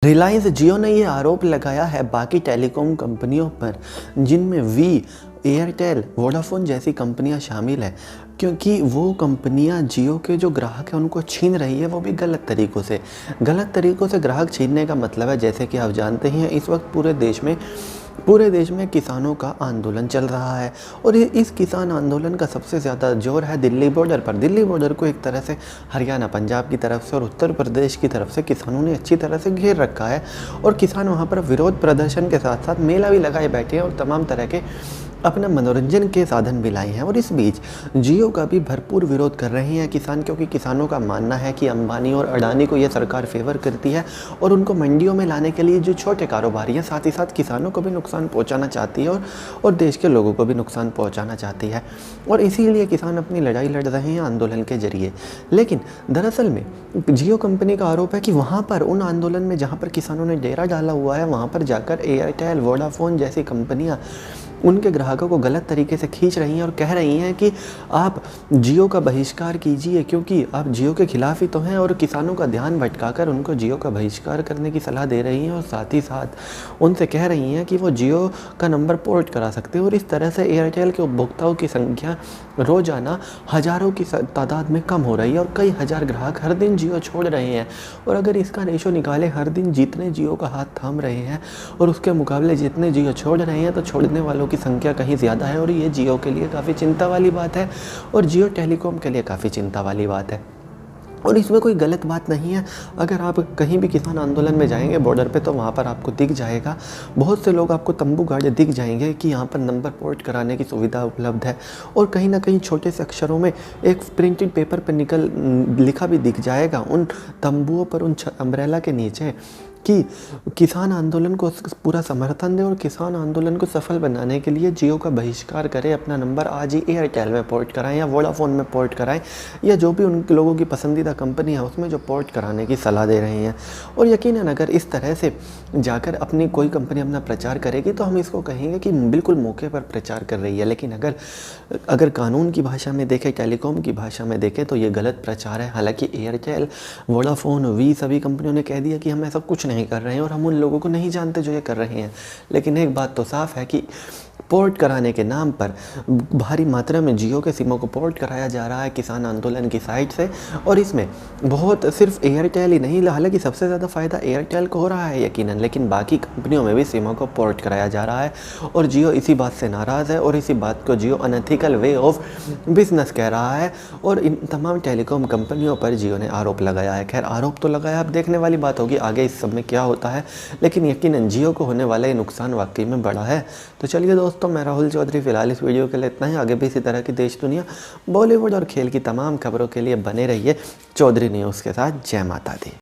रिलायंस जियो ने ये आरोप लगाया है बाकी टेलीकॉम कंपनियों पर, जिनमें वी, एयरटेल, वोडाफोन जैसी कंपनियां शामिल हैं, क्योंकि वो कंपनियां जियो के जो ग्राहक हैं उनको छीन रही है, वो भी गलत तरीक़ों से ग्राहक छीनने का मतलब है, जैसे कि आप जानते ही हैं, इस वक्त पूरे देश में किसानों का आंदोलन चल रहा है और इस किसान आंदोलन का सबसे ज़्यादा जोर है दिल्ली बॉर्डर पर। दिल्ली बॉर्डर को एक तरह से हरियाणा, पंजाब की तरफ से और उत्तर प्रदेश की तरफ से किसानों ने अच्छी तरह से घेर रखा है और किसान वहाँ पर विरोध प्रदर्शन के साथ साथ मेला भी लगाए बैठे हैं और तमाम तरह के अपना मनोरंजन के साधन भी लाए हैं। और इस बीच जियो का भी भरपूर विरोध कर रहे हैं किसान, क्योंकि किसानों का मानना है कि अंबानी और अडानी को यह सरकार फेवर करती है और उनको मंडियों में लाने के लिए जो छोटे कारोबारी हैं, साथ ही साथ किसानों को भी नुकसान पहुंचाना चाहती है और देश के लोगों को भी नुकसान पहुंचाना चाहती है और इसीलिए किसान अपनी लड़ाई लड़ रहे हैं आंदोलन के जरिए। लेकिन दरअसल में जियो कंपनी का आरोप है कि वहाँ पर उन आंदोलन में जहाँ पर किसानों ने डेरा डाला हुआ है, वहाँ पर जाकर एयरटेल, वोडाफोन जैसी कंपनियाँ उनके ग्राहकों को गलत तरीके से खींच रही हैं और कह रही हैं कि आप जियो का बहिष्कार कीजिए, क्योंकि आप जियो के खिलाफ ही तो हैं, और किसानों का ध्यान भटकाकर उनको जियो का बहिष्कार करने की सलाह दे रही हैं और साथ ही साथ उनसे कह रही हैं कि वो जियो का नंबर पोर्ट करा सकते हैं। और इस तरह से एयरटेल के उपभोक्ताओं की संख्या रोज़ाना हज़ारों की तादाद में कम हो रही है और कई हज़ार ग्राहक हर दिन जियो छोड़ रहे हैं। और अगर इसका रेशो निकाले, हर दिन जितने जियो का हाथ थाम रहे हैं और उसके मुकाबले जितने जियो छोड़ रहे हैं, तो छोड़ने वालों की संख्या कहीं ज़्यादा है और ये जियो के लिए काफ़ी चिंता वाली बात है और जियो टेलीकॉम के लिए काफ़ी चिंता वाली बात है। और इसमें कोई गलत बात नहीं है। अगर आप कहीं भी किसान आंदोलन में जाएंगे बॉर्डर पे, तो वहाँ पर आपको दिख जाएगा, बहुत से लोग आपको तंबू गाड़े दिख जाएंगे कि यहाँ पर नंबर पोर्ट कराने की सुविधा उपलब्ध है। और कहीं ना कहीं छोटे से अक्षरों में एक प्रिंटेड पेपर पर लिखा भी दिख जाएगा उन तंबुओं पर, उन अम्ब्रेला के नीचे, कि किसान आंदोलन को पूरा समर्थन दें और किसान आंदोलन को सफल बनाने के लिए जियो का बहिष्कार करें, अपना नंबर आज ही एयरटेल में पोर्ट कराएं या वोडाफोन में पोर्ट कराएं या जो भी उन लोगों की पसंदीदा कंपनी है उसमें जो पोर्ट कराने की सलाह दे रहे हैं। और यकीनन अगर इस तरह से जाकर अपनी कोई कंपनी अपना प्रचार करेगी तो हम इसको कहेंगे कि बिल्कुल मौके पर प्रचार कर रही है। लेकिन अगर कानून की भाषा में देखें, टेलीकॉम की भाषा में देखें, तो ये गलत प्रचार है। हालांकि एयरटेल, वोडाफोन, वी सभी कंपनियों ने कह दिया कि हम ऐसा कुछ नहीं कर रहे हैं और हम उन लोगों को नहीं जानते जो ये कर रहे हैं। लेकिन एक बात तो साफ है कि पोर्ट कराने के नाम पर भारी मात्रा में जियो के सिमों को पोर्ट कराया जा रहा है किसान आंदोलन की साइड से। और इसमें बहुत सिर्फ एयरटेल ही नहीं, हालांकि सबसे ज़्यादा फ़ायदा एयरटेल को हो रहा है यकीनन, लेकिन बाकी कंपनियों में भी सिमों को पोर्ट कराया जा रहा है और जियो इसी बात से नाराज़ है और इसी बात को जियो अनएथिकल वे ऑफ बिजनेस कह रहा है और इन तमाम टेलीकॉम कंपनियों पर जियो ने आरोप लगाया है। खैर, आरोप तो लगाया, अब देखने वाली बात होगी आगे इस सब में क्या होता है, लेकिन यकीनन जियो को होने वाला ये नुकसान वाकई में बड़ा है। तो चलिए दोस्तों, मैं राहुल चौधरी फिलहाल इस वीडियो के लिए इतना ही। आगे भी इसी तरह की देश, दुनिया, बॉलीवुड और खेल की तमाम खबरों के लिए बने रहिए चौधरी न्यूज़ के साथ। जय माता दी।